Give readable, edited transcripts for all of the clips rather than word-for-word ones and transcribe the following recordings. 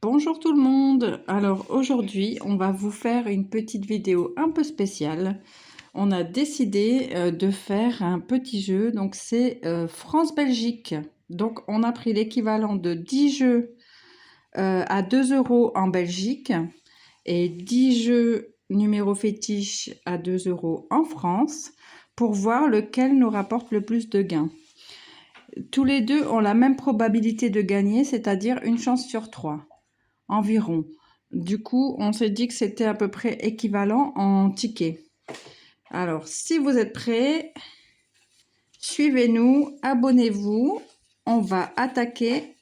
Bonjour tout le monde. Alors aujourd'hui, on va vous faire une petite vidéo un peu spéciale. On a décidé de faire un petit jeu, donc c'est France-Belgique. Donc on a pris l'équivalent de 10 jeux à 2 € en Belgique et 10 jeux numéro fétiche à 2 € en France pour voir lequel nous rapporte le plus de gains. Tous les deux ont la même probabilité de gagner, c'est-à-dire une chance sur 3 environ. Du coup, on s'est dit que c'était à peu près équivalent en tickets. Alors, si vous êtes prêts, suivez-nous, abonnez-vous. On va attaquer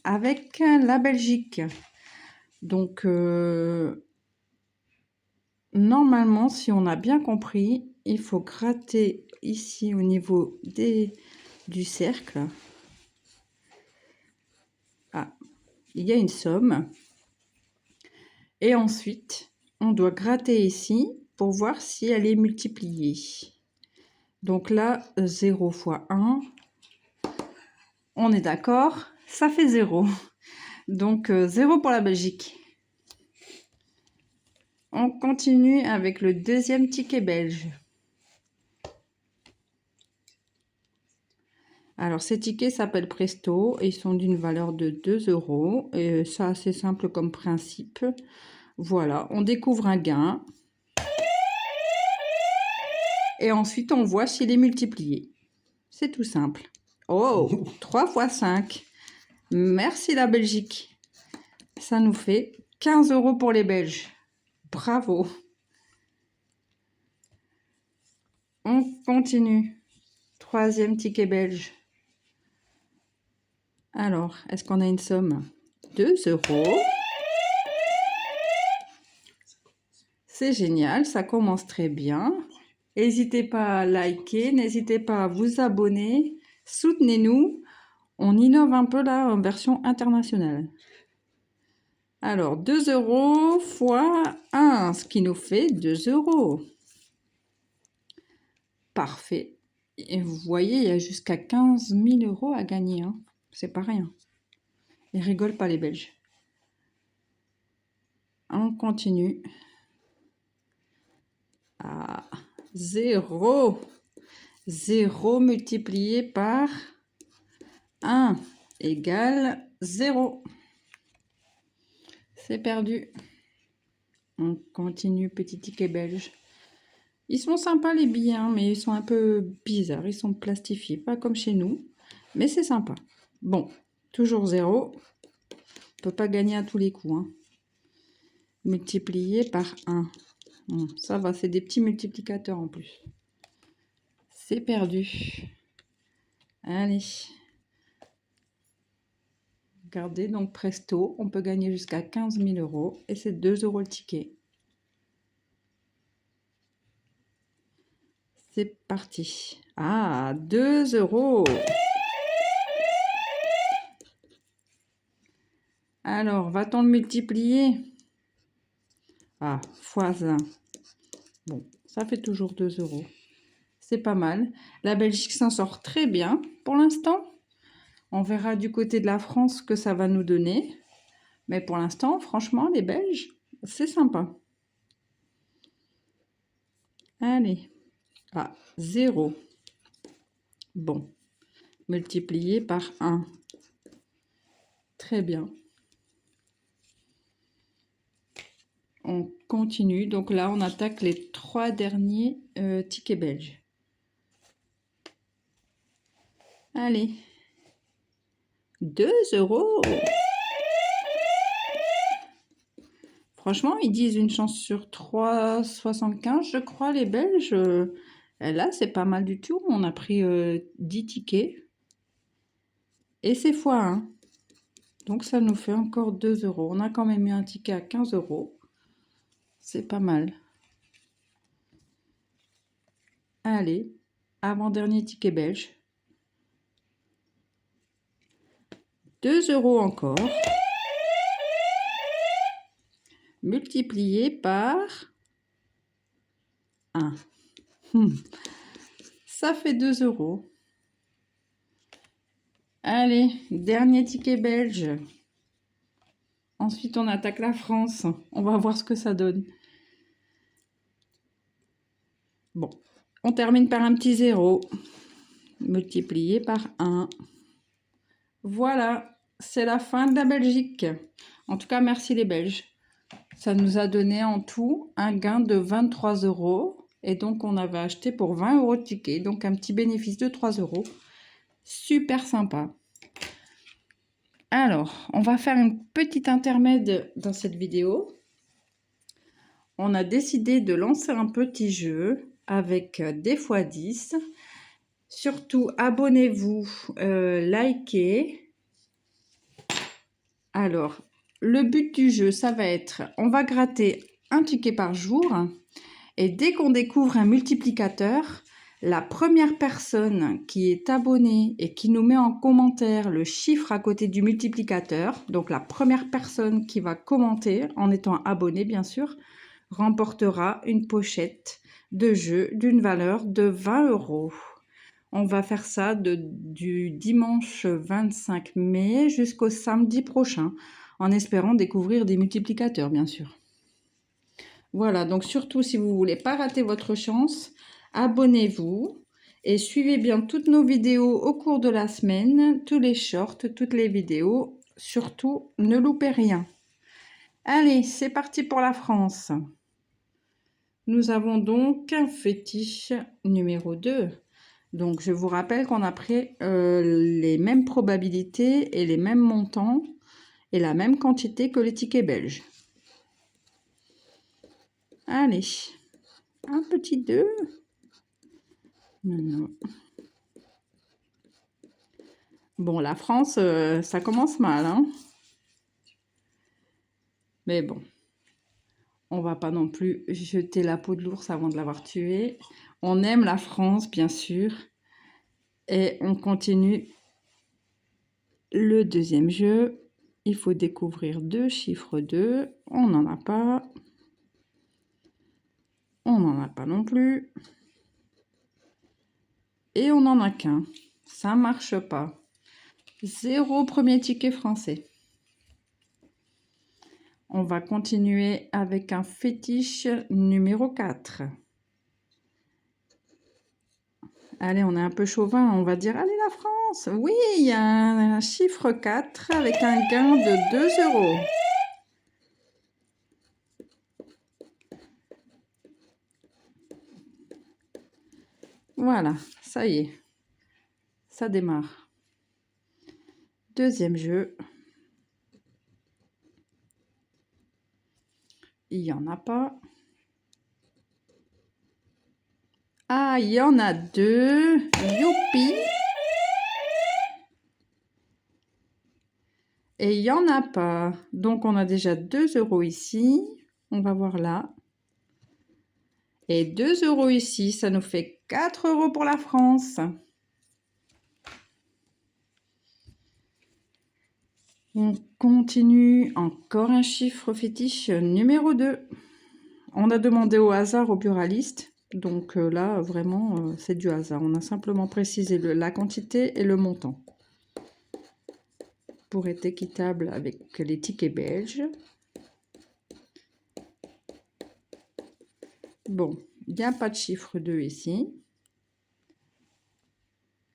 avec la Belgique. Donc, normalement, si on a bien compris, il faut gratter ici au niveau du cercle. Ah, il y a une somme. Et ensuite, on doit gratter ici pour voir si elle est multipliée. Donc là, 0 fois 1, on est d'accord, ça fait 0. Donc 0 pour la Belgique. On continue avec le deuxième ticket belge. Alors ces tickets s'appellent Presto et ils sont d'une valeur de 2 €. Et c'est assez simple comme principe. Voilà, on découvre un gain. Et ensuite, on voit s'il est multiplié. C'est tout simple. Oh, 3 fois 5. Merci la Belgique. Ça nous fait 15 € pour les Belges. Bravo. On continue. Troisième ticket belge. Alors, est-ce qu'on a une somme? 2 €. C'est génial, ça commence très bien. N'hésitez pas à liker, n'hésitez pas à vous abonner. Soutenez-nous. On innove un peu là en version internationale. Alors, 2 € fois 1, ce qui nous fait 2 €. Parfait. Et vous voyez, il y a jusqu'à 15 000 € à gagner. Hein. C'est pas rien. Ils rigolent pas les Belges. On continue. Ah, 0. 0 multiplié par 1 égale 0. C'est perdu. On continue, petit ticket belge. Ils sont sympas les billets, hein, mais ils sont un peu bizarres. Ils sont plastifiés, pas comme chez nous. Mais c'est sympa. Bon, toujours 0. On peut pas gagner à tous les coups. Hein. Multiplié par 1. Ça va, c'est des petits multiplicateurs en plus. C'est perdu. Allez. Regardez, donc presto, on peut gagner jusqu'à 15 000 € et c'est 2 € le ticket. C'est parti. Ah, 2 €. Alors, va-t-on le multiplier? Ah, fois 1. Bon, ça fait toujours 2 €. C'est pas mal. La Belgique s'en sort très bien pour l'instant. On verra du côté de la France ce que ça va nous donner. Mais pour l'instant, franchement, les Belges, c'est sympa. Allez. Ah, 0. Bon. Multiplié par 1. Très bien. On continue. Donc là, on attaque les 3 derniers tickets belges. Allez. 2 €. Franchement, ils disent une chance sur 3,75, je crois, les Belges. Là, c'est pas mal du tout. On a pris 10 tickets. Et c'est fois 1. Donc, ça nous fait encore 2 €. On a quand même eu un ticket à 15 €. C'est pas mal. Allez, avant-dernier ticket belge. 2 € encore. Multiplié par 1. Ça fait 2 €. Allez, dernier ticket belge. Ensuite, on attaque la France. On va voir ce que ça donne. Bon, on termine par un petit 0 multiplié par 1. Voilà, c'est la fin de la Belgique. En tout cas, merci les Belges. Ça nous a donné en tout un gain de 23 €. Et donc, on avait acheté pour 20 € de ticket. Donc, un petit bénéfice de 3 €. Super sympa. Alors, on va faire une petite intermède dans cette vidéo. On a décidé de lancer un petit jeu avec des x10. Surtout, abonnez-vous, likez. Alors, le but du jeu, ça va être, on va gratter un ticket par jour. Et dès qu'on découvre un multiplicateur, la première personne qui est abonnée et qui nous met en commentaire le chiffre à côté du multiplicateur, donc la première personne qui va commenter en étant abonnée bien sûr, remportera une pochette de jeu d'une valeur de 20 €. On va faire ça du dimanche 25 mai jusqu'au samedi prochain, en espérant découvrir des multiplicateurs bien sûr. Voilà, donc surtout si vous ne voulez pas rater votre chance, abonnez-vous et suivez bien toutes nos vidéos au cours de la semaine, tous les shorts, toutes les vidéos. Surtout, ne loupez rien. Allez, c'est parti pour la France. Nous avons donc un fétiche numéro 2. Donc, je vous rappelle qu'on a pris les mêmes probabilités et les mêmes montants et la même quantité que les tickets belges. Allez, un petit 2. Non. Bon, la France, ça commence mal, hein. Mais bon, on va pas non plus jeter la peau de l'ours avant de l'avoir tué. On aime la France, bien sûr. Et on continue le deuxième jeu. Il faut découvrir 2 chiffres 2. On n'en a pas. On n'en a pas non plus. Et on n'en a qu'un. Ça marche pas. 0 premier ticket français. On va continuer avec un fétiche numéro 4. Allez, on est un peu chauvin, on va dire, allez la France. Oui, il y a un chiffre 4 avec un gain de 2 €. Voilà, ça y est, ça démarre. Deuxième jeu. Il n'y en a pas. Ah, il y en a 2. Youpi! Et il n'y en a pas. Donc, on a déjà 2 € ici. On va voir là. Et 2 € ici, ça nous fait 4 € pour la France. On continue, encore un chiffre fétiche numéro 2. On a demandé au hasard au buraliste. Donc là, vraiment, c'est du hasard. On a simplement précisé la quantité et le montant. Pour être équitable avec les tickets belges. Bon, il n'y a pas de chiffre 2 ici.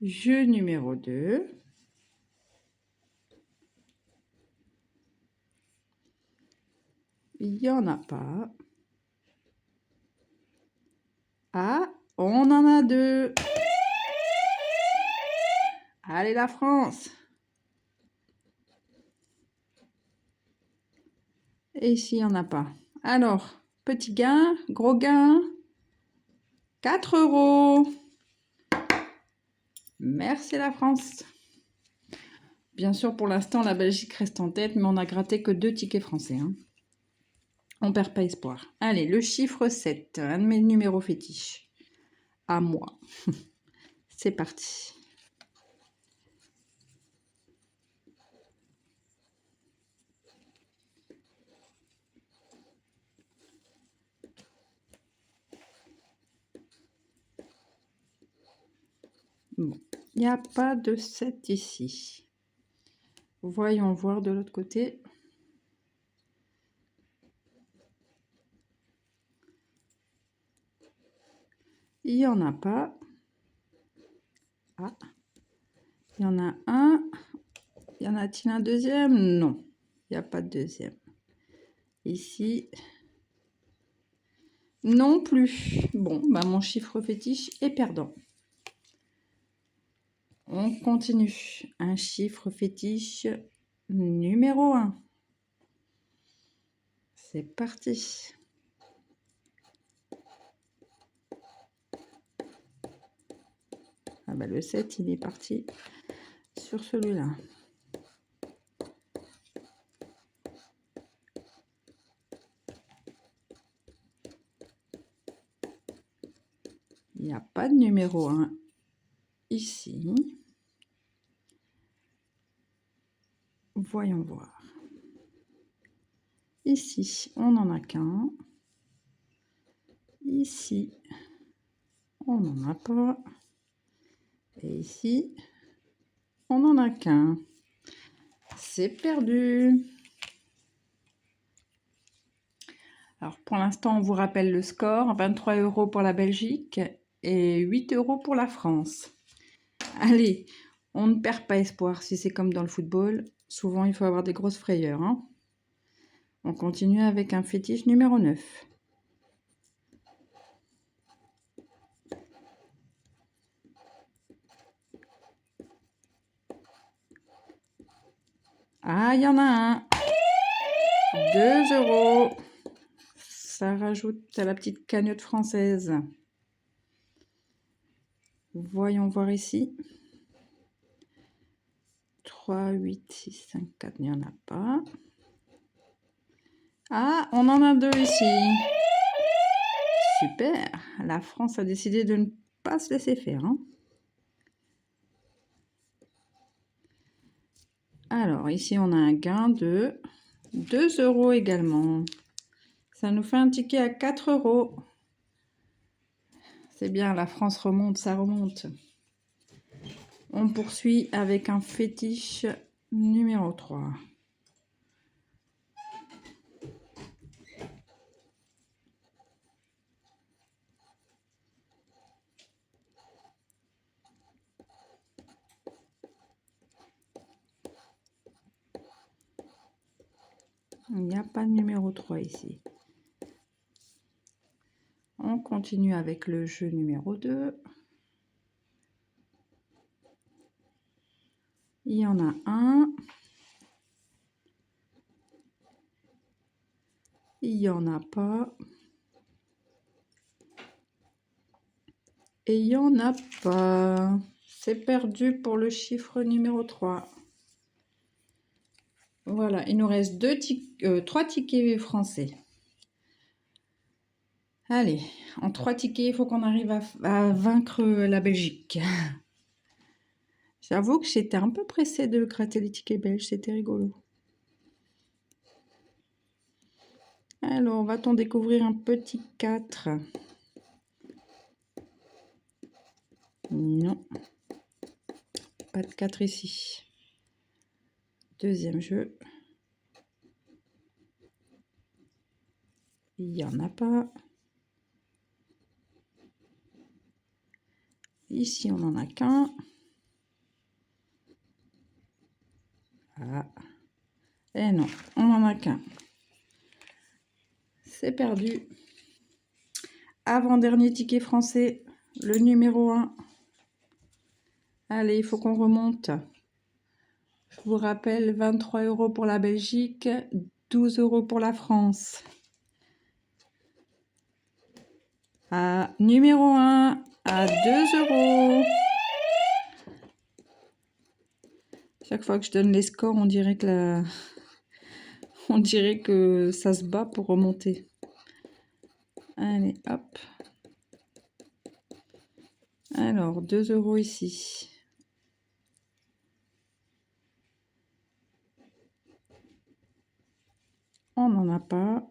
Jeu numéro 2. Il n'y en a pas. Ah, on en a 2. Allez la France! Et ici, il n'y en a pas. Alors, petit gain, gros gain. 4 €. Merci la France. Bien sûr, pour l'instant, la Belgique reste en tête, mais on n'a gratté que 2 tickets français. Hein. On perd pas espoir. Allez, le chiffre 7, un de mes numéros fétiches. À moi. C'est parti. Bon, il n'y a pas de 7 ici. Voyons voir de l'autre côté. Il n'y en a pas. Ah, il y en a un. Y en a-t-il un deuxième? Non, il n'y a pas de deuxième. Ici, non plus. Bon, bah mon chiffre fétiche est perdant. On continue. Un chiffre fétiche numéro 1. C'est parti. Ah bah le 7, il est parti sur celui-là. Il n'y a pas de numéro 1 ici. Voyons voir. Ici, on n'en a qu'un. Ici, on n'en a pas. Et ici, on n'en a qu'un. C'est perdu. Alors, pour l'instant, on vous rappelle le score. 23 € pour la Belgique et 8 € pour la France. Allez, on ne perd pas espoir si c'est comme dans le football. Souvent, il faut avoir des grosses frayeurs, hein. On continue avec un fétiche numéro 9. Ah, il y en a un. 2 €. Ça rajoute à la petite cagnotte française. Voyons voir ici. 3, 8, 6, 5, 4, il n'y en a pas. Ah, on en a 2 ici. Super. La France a décidé de ne pas se laisser faire, hein. Alors, ici, on a un gain de 2 € également. Ça nous fait un ticket à 4 €. C'est bien, la France remonte, ça remonte. On poursuit avec un fétiche numéro 3. Il n'y a pas de numéro 3 ici. On continue avec le jeu numéro 2. Il y en a un. Il n'y en a pas. Et il n'y en a pas. C'est perdu pour le chiffre numéro 3. Voilà, il nous reste 3 tickets français. Allez, en 3 tickets, il faut qu'on arrive à vaincre la Belgique. J'avoue que j'étais un peu pressée de gratter les tickets belges, c'était rigolo. Alors, va-t-on découvrir un petit 4? Non. Pas de 4 ici. Deuxième jeu. Il n'y en a pas. Ici, on n'en a qu'un. Ah. Eh non, on n'en a qu'un. C'est perdu. Avant-dernier ticket français, le numéro 1. Allez, il faut qu'on remonte. Je vous rappelle, 23 € pour la Belgique, 12 € pour la France. Ah, numéro 1 à 2 €. Chaque fois que je donne les scores, on dirait que ça se bat pour remonter. Allez, hop. Alors, 2 € ici. On n'en a pas.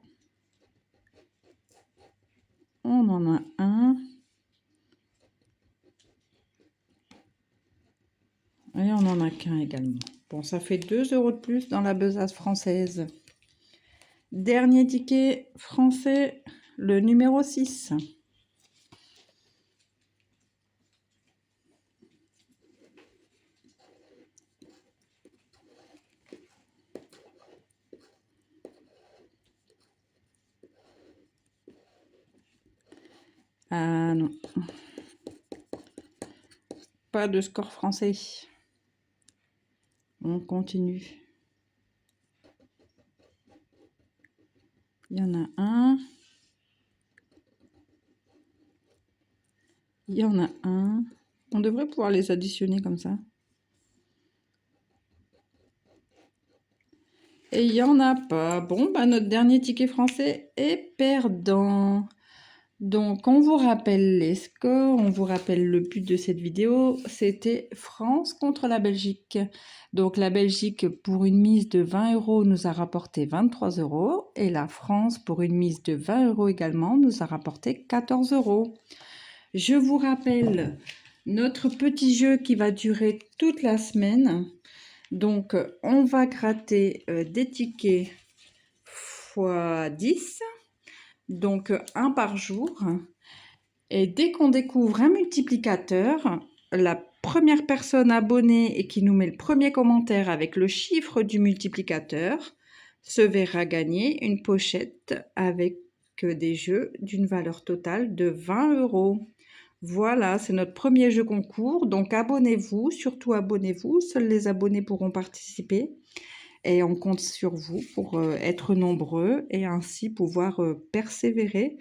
On en a un. Et on n'en a qu'un également. Bon, ça fait 2 € de plus dans la besace française. Dernier ticket français, le numéro 6. Ah non, pas de score français. On continue. Il y en a un. Il y en a un. On devrait pouvoir les additionner comme ça. Et il n'y en a pas. Bon, bah notre dernier ticket français est perdant. Donc, on vous rappelle les scores, on vous rappelle le but de cette vidéo, c'était France contre la Belgique. Donc, la Belgique, pour une mise de 20 €, nous a rapporté 23 € et la France, pour une mise de 20 € également, nous a rapporté 14 €. Je vous rappelle notre petit jeu qui va durer toute la semaine. Donc, on va gratter des tickets x 10, donc un par jour. Et dès qu'on découvre un multiplicateur, la première personne abonnée et qui nous met le premier commentaire avec le chiffre du multiplicateur se verra gagner une pochette avec des jeux d'une valeur totale de 20 €. Voilà, c'est notre premier jeu concours, donc abonnez-vous, surtout abonnez-vous, seuls les abonnés pourront participer et on compte sur vous pour être nombreux et ainsi pouvoir persévérer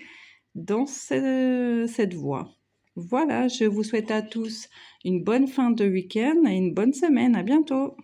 dans cette voie. Voilà, je vous souhaite à tous une bonne fin de week-end et une bonne semaine. À bientôt.